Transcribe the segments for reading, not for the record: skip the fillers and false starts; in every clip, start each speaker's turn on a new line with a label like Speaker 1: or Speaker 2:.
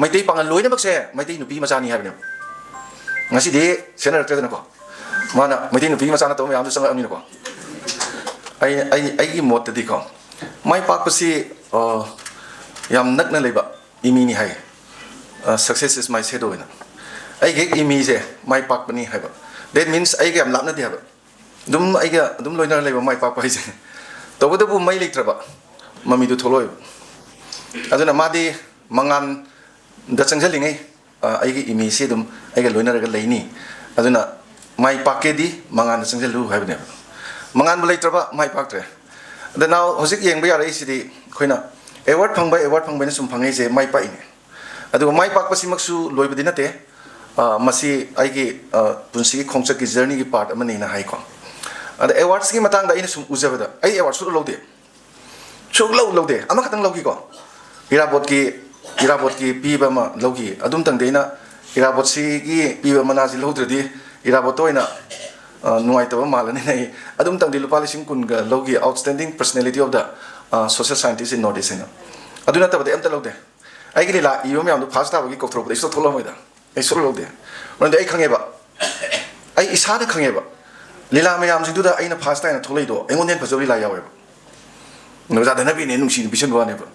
Speaker 1: Meitei pangan loina bakse Meitei nupi macani haibne ngasi de senar tedana ko mana Meitei nupi macana to mayam sanga amni ko ai gi mot di ko mai pak pasi yam nak na leba imi ni hai success is my shadow na ai ge imi je mai pak pani haiba that means ai ge am lap na di haba dum ai ge dum loina leba mai pak pa je to bu bu mai lektra ba mami du tholoi aduna madi mangan da changjalingai aigi imi se dum aiga loina raga leini aduna mai pakedi mangan changjalu haibne mangan bulai traba mai paktre da now hojik yengba yara isidi khoina award phangbai na sum phangai je mai pa ine adu mai pak pasi maksu loibadi nate masi aigi punsi ki khongchak ki journey ki part amani na hai ko ada awards ki matang da ina sum ujabada ai award su lo de chuk lo de ama khatang lo ki ko irabot ki piba ma logi adum tang deina irabot si gi piba mana si lodredi irabot toina nuai to malani nei adum tang di lupa lising kun ga logi outstanding personality of the social scientist in northeast ina aduna ta bade am ta lode ai gi la iyo me am first ta gi ko thro bade so tholo moi da ai so lode ronde ai khange ba ai isa da khange ba lila me am sing du da ai na first ta na tholai do ai ngon den phajori la yawe ba no za da na bi ne nung si bision wa ne ba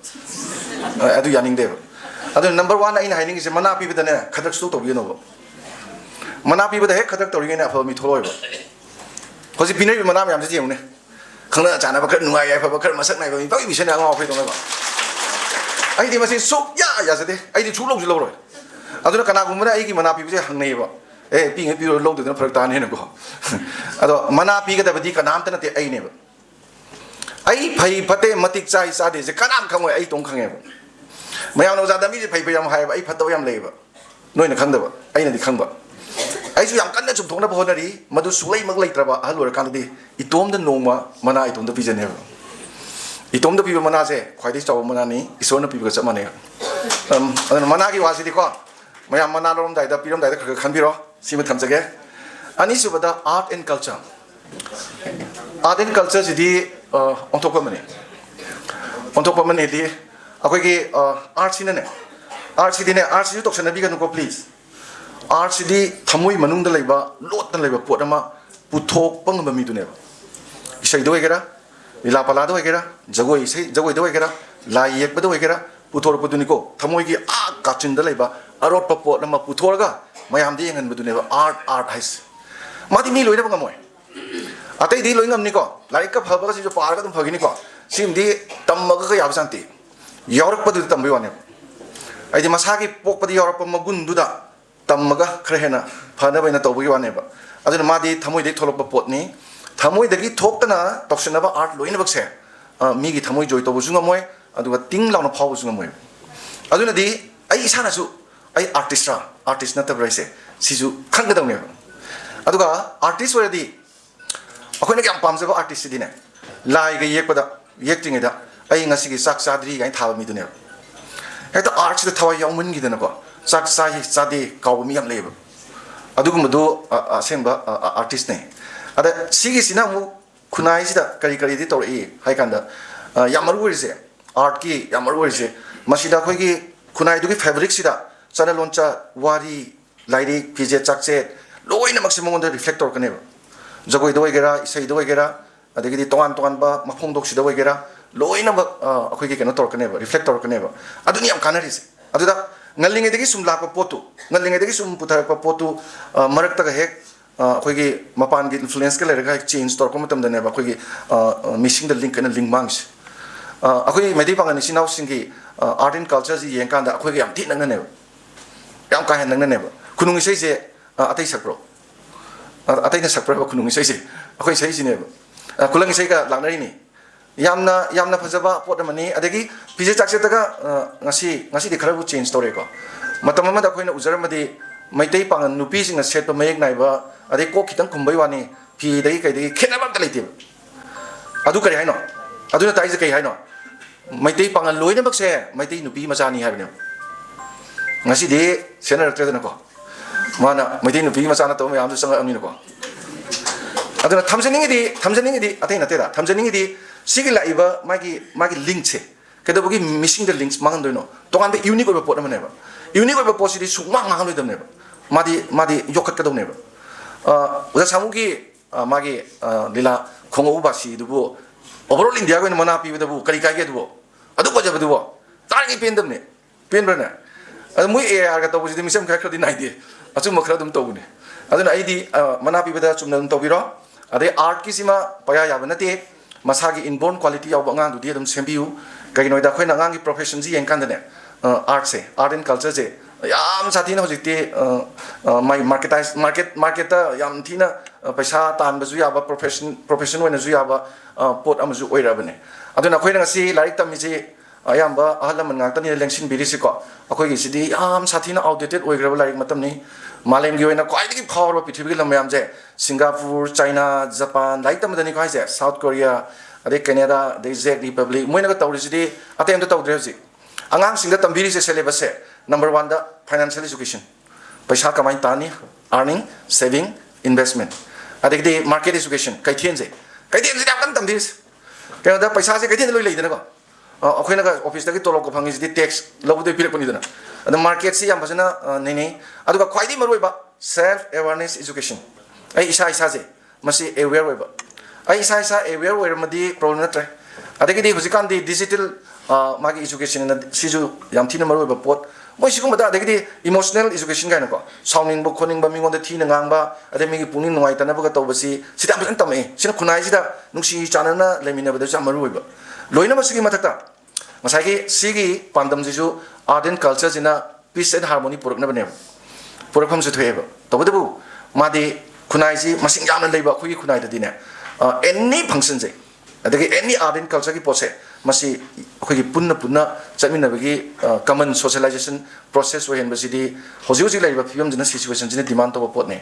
Speaker 1: adu yaning de adu number 1 aina haining is mana pi bidane khadak stu to bi no mana pi bida he khadak to ri ne afa mi tholoi ba hoji pinai bi mana yam je jeng ne khangna cha na ba khat nuai ai fa ba khat masak nai ba mi ba bi sen ngao phai to ba ai di ma sin so ya se de ai di chu lo ji lo ro adu na kana gum na ai gi mana pi bi je hang nei ba pi ngai pi ro lo de na phrak ta ne ne ko adu mana pi ga da ba di kanam ta na te ai ne ba ai phai phate matik chai sa de je kanam khangoi ai tong khange ba mayam no za da mi je phai yam hai ba ai phato yam lei ba noi na khang da ba ai na di khang ba ai su yam kan na chum thong na phon ri madu sulai mak lei tra ba a lor kan di itom da nongma mana itom da pijen ne ba itom da pi ba mana je khwai dei chaw mana ni isor na pi ga cha mane mana gi wa si di ko mayam mana rom dai da pi rom dai da khan bi ro si ma tham jage ani su ba da art and culture ji di on top mane di akoi ki art sin ne art si di ne art si tok san bi ga no ko please art si di thamoi manung da leiba lot da leiba pot ama puthok pang ba mi du ne isai do egera ila pala do egera jagoi do egera lai yek ba do egera puthor pu du ni ko thamoi ki a ka chin da leiba arot pa pot ama puthor ga mayam di ngan ba du ne art hais mati mi loi da ba ngam moi atai di loi ngam ni ko lai ka phaba ka si jo par ka dum phagi ni ko sim di tam ma ka ya ba santi york pa du tam bi wane ai di masa ki pok pa di york pa magun du da tam ma ga khre hena phana ba na to bi wane ba aduna ma di thamoi de tholok pa pot ni thamoi de gi thok ta na toksena ba art loi na ba se mi gi thamoi joy to bu sunga moi adu ga ting law na phaw bu sunga moi aduna di ai isa na su ai artist na ta brai se si ju khang ga dong ne adu ga artist wa di akhoi na kyam pam se ba artist di ne lai ga yek pa da yek ting da ai ngasi gi sak sadri ga thaw mi du ne heta art da thawa yong mun gi da na ko sak sa hi sadi kaw mi yam le ba adu gu madu asemba artist ne ada sigi sina mu khunai sida kari di tor e hai kan da yamaru ri se art ki yamaru ri se masida khoi gi khunai du gi fabric sida chana loncha wari lairi pije chakche loina maximum on the reflector kane jagoi do gera isai do gera adegi di tongan ba mafong dok sida gera loina ba khoi gi kena tor kane reflector kane ba adu ni am kanari se adu da ngalinge degi sum la pa potu ngalinge degi sum puthar pa potu marak ta hek khoi gi mapan gi influence ke le ga change tor ko matam da ne ba khoi gi missing the link kana link mangs akhoi Meitei pangani sinau singi art and culture ji yeng kan da akhoi gi am thi nang ne yam ka hen nang ne ba kunung isai se atai sakro atai na sakro ba kunung isai se akhoi sai ji ne ba kulang isai ka langnari ni yamna phajaba pot mani adegi pije chakse ta ga ngasi di khara bu change tore ko matam ma da khoina ujar ma di Meitei pangan nupi sing set pa mayek nai ba adei ko khitang khumbai wani phi dei kai dei khena ba ta leite adu kari haino adu na tai je kai haino Meitei pangan loina bak se Meitei nupi macha ni haibne ngasi de senar tre na ko mana Meitei nupi macha na to me am sang am ni ko aduna thamjaningi di atai na te da thamjaningi di sigi la iba magi link che ꯀꯩꯗꯧꯕꯒꯤ ꯃꯤꯁꯤꯡꯗ ꯂꯤꯡꯁ ꯃꯥꯡꯍꯟꯗꯣꯏꯅꯣ ꯇꯣꯉꯥꯟꯕ unique ꯑꯣꯏꯕ ꯄꯣꯠ ꯑꯃꯅꯦꯕ unique ꯑꯣꯏꯕ ꯄꯣꯠꯁꯤꯗꯤ ꯁꯨꯡꯃꯥꯡ ꯃꯥꯡꯍꯟꯂꯣꯏꯗꯕꯅꯦꯕ ꯃꯥꯗꯤ ꯌꯣꯛꯈꯠꯀꯗꯧꯅꯦꯕ ꯑꯣꯖꯥ ꯁꯥꯃꯨꯒꯤ ꯃꯥꯒꯤ ꯂꯤꯂꯥ ꯈꯣꯡꯉꯧ ꯕꯥꯁꯤꯗꯨꯕꯨ overall India going to Manapi with the book, Karikagadu, Adupajabu, Tari Pendamne, Penbrana. And we are at the mission character in idea, Asumacradum Tone. I don't know, Manapi with us from Tobiro, are they Arkisima, Paya Yavanate, Masagi inborn quality of Bangan to Diadum Sembu, Kainoida Quenangi professions and Candane, arts, art and culture. Yam Satina my marketer, Yam Tina, Pesha, Tan Bazuaba, profession when Zuaba, Port Amazu Oirabane. I don't know when I see like Tamizi, Ayamba, Alam and Antony Lenshin Birisico, Akogi City, Yam Satina outdated, Oigrava like Matamni, Malem Guena, quite a power of Pitivil Mayamze, Singapore, China, Japan, like Tamadani, South Korea, Canada, the Czech Republic, Muena Taurisi, attend the Taudrezi. Angang Singa Tambiri Celebase. Number 1, the financial education. Paisa kamai tani, earning, saving, investment. Adik di market education. Kaitienze. Kaitienze dapat tambis. Kaya da paisa se kaitien loi leiden ko. Ako na office dagi tolok ko phangis di tax labu de pilek puni dana. The market si yang pasana nene. Adu ka kwaidi maroi ba self awareness education. Ay isa je. Masi aware ba. Ay isa aware madi problem na tre. Adik di husikan di digital magi education na siju yang tina maroi ba pot. Boy, she come with that. Emotional education kind of sounding book, calling by me on the teen and gamba, and then make pulling no white and never got oversee. Sit up and tell me, she kunai that Nushi Chanana, let me never the Jamaruba. Loina Masiki Matata. Masaki, Sigi, Pandam Zizu, ardent cultures in a peace and harmony for never never. For a comes to ever. Tobabu, Madi, Kunaizi, Masingam and labor, Kui Kunai the dinner. Any functions, any ardent culture posse. Masi Puna Samina common socialization process when Basidi Hosuzi like films in a situation in a demand of a potne.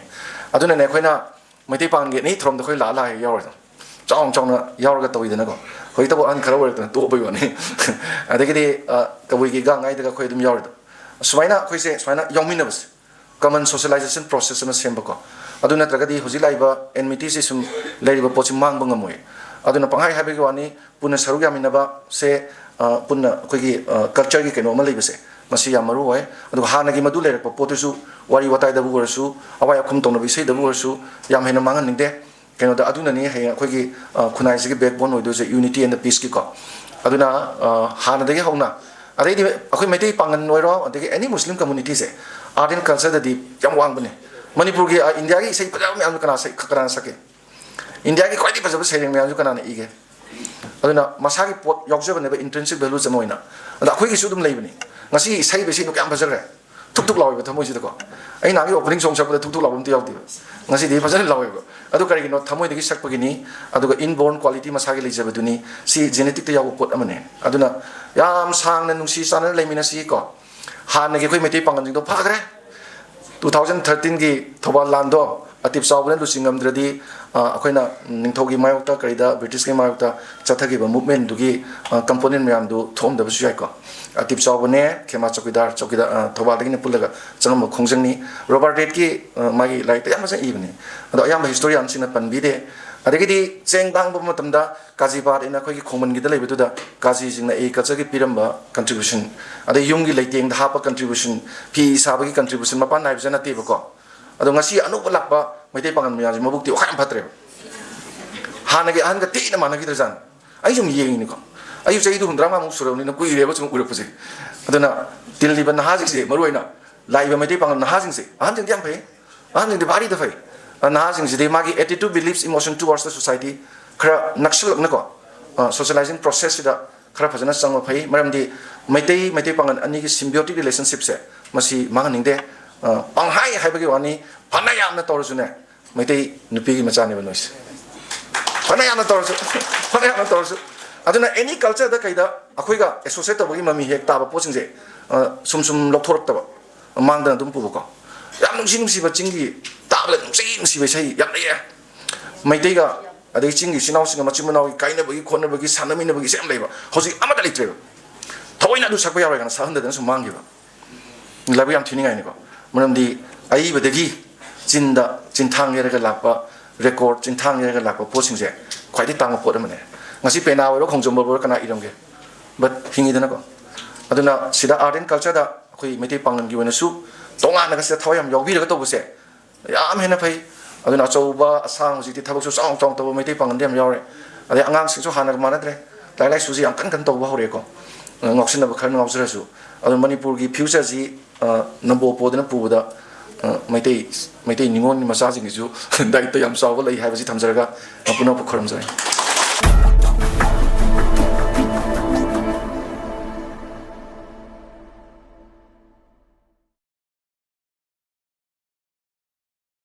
Speaker 1: I don't know Nequena, Meitei Pan get neat from the Hola Yorda. Chong Yorga with the Nago. Hoitable uncovered to Obayone. I think the Wiki Gang, I think a quatum yard. Swina, Swina, young minibus. Common socialization process in a Sembako. I do not regadi Hosiliva and Metism Lady Pochimang Bungamwe. Aduna Pangai Habigwani, Puna Sarugaminaba, say Puna Quigi culture can normally say, Masia Maruay, and Hanagi Madule, Potusu, Wari Watai the Wursu, Awaya Kumton, we say the Wursu, Yamhena Mangan there, can the Aduna Quigi Kunaisi backbone with the unity and the peace kiko. Aduna Hana de Hona. Are they Meitei Pangan Noiro, and any Muslim communities, ardent culture the young one. Manipur, India, say, Karanasake. India is quite a saving me, you can eat. Masaki pot Yorkshire never intrinsic values a moina. And a quick shouldn't leave me. Nasi say the ship of Campazare. Took law with Tamojico. I know opening songs of the two love the Aldi. Nasi de Pazan Lago. Aduka not Tamoy the Sakpagini, Aduka inborn quality Masaki Elizabethuni, see genetic the Yago put amane. Aduna Yam Sang and Nusi San and Lamina Siko. Hanaki Meitei Pangan Padre 2013 Tobal Lando. Atip Sovereign to Singamdradi, Aquena, Nintogi Mayota, Karida, British Mayota, Chatagiba movement to give component Mayamdu, Tom the Bushako. Atip Sovereign, Kemachokida, Chokida, Tobalini Pulaga, Sanamo Kongzani, Robert Redki, my like the Amazon evening. And I am a historian in a Panbide. Adegidi, saying Bang Bomatamda, Kazibar in a quick common Gidale to the Kazis in a Kazaki Piramba contribution. At the Yungi lighting the Harper contribution, P. Sabaki contribution, Mapan Knives and a Tibuko. Adong ngasi anu pelakba Meitei Pangan Mayam mabukti wakam patre. Hanagi hanga tina managi terzan. Ayo miyeng ini ko. Ayo saya itu drama musura ni nak kuih reba cuma urip pasi. Adona tilliban nahasing se maruai na. Lai ba Meitei Pangan nahasing se. Ahan jeng pay. Ahan jeng dibari tu pay. Nahasing se dia magi attitude, beliefs, emotion towards the society. Kera naksul nak ko. Socializing process ida kera pasana sang pay. Maram di Meitei Pangan ani ki symbiotic relationship se masih mangan ningde. Panghai Habagi, Panayam the Torusune, Meitei Nupigi Machani Noise. Panayam the Torus, Panayam the Torus. I don't know any culture that Kaida, Aquiga, associated with Mami Hectaba Posing, Sum Lotortaba, among the Dumpuko. Yam Jim Siva Chingi, Tablet, Jim Siva say, Yamia. Meitega, a day Chingi, Sinau, Machimano, Kainabagi, Cornabagi, Sanaminabagi, same labor, Hosi Amadali Trail. Toina do Sakaya and Sound and some Mangiva. Labiam Tiningo. Munamdi, Aiba the Gi, Jinda, Jintang Lapa, record, Jintang Lapa, posting there. Quite a tongue of Potamane. Masi Pena or Kongzumbo Work and I don't get. but hingidana ko aduna sida art and culture da khoi Meitei pangan gi wena su tonga na ka thawai am yogi ga to buse yam hena phai aduna chauba asang ji ti thabak su song tong to Meitei pangan dem yore ade angang sing su hana ma na tre lai su ji ang kan to ba hore ko ngoksin na ba khan ngok su adun Manipur gi future ji nambo po dana pu da Meitei ningon ni masa jing ju dai to yam saw lai ha ba ji thamjaraga apuna pu khoram jai